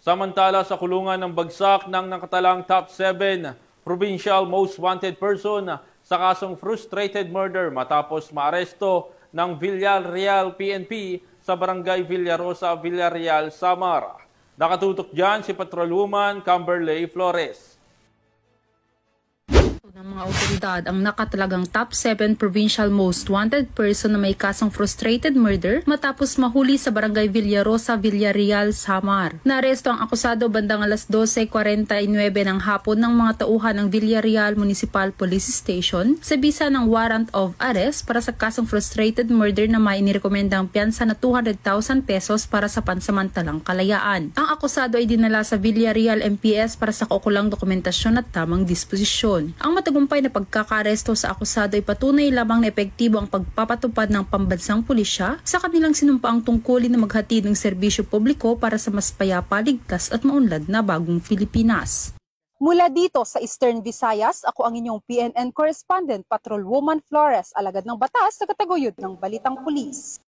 Samantala sa kulungan ng bagsak ng nakatalang top 7 provincial most wanted person sa kasong frustrated murder matapos maaresto ng Villarreal PNP sa barangay Villarosa, Villarreal, Samar. Nakatutok dyan si Patrolwoman Camberley Flores. Ng mga otoridad ang nakatalagang top 7 provincial most wanted person na may kasong frustrated murder matapos mahuli sa barangay Villarosa, Villarreal, Samar. Naaresto ang akusado bandang alas 12:49 ng hapon ng mga tauhan ng Villarreal Municipal Police Station sa bisa ng warrant of arrest para sa kasong frustrated murder na may inirekomendang piyansa na 200,000 pesos para sa pansamantalang kalayaan. Ang akusado ay dinala sa Villarreal MPS para sa kaukulang dokumentasyon at tamang disposisyon. Ang matagumpay na pagkakaresto sa akusado ay patunay lamang na epektibo ang pagpapatupad ng pambansang pulisya sa kanilang sinumpaang tungkulin na maghatid ng serbisyo publiko para sa mas payapa, ligtas at maunlad na bagong Pilipinas. Mula dito sa Eastern Visayas, ako ang inyong PNN correspondent, Patrolwoman Flores, alagad ng batas sa kataguyod ng Balitang Pulis.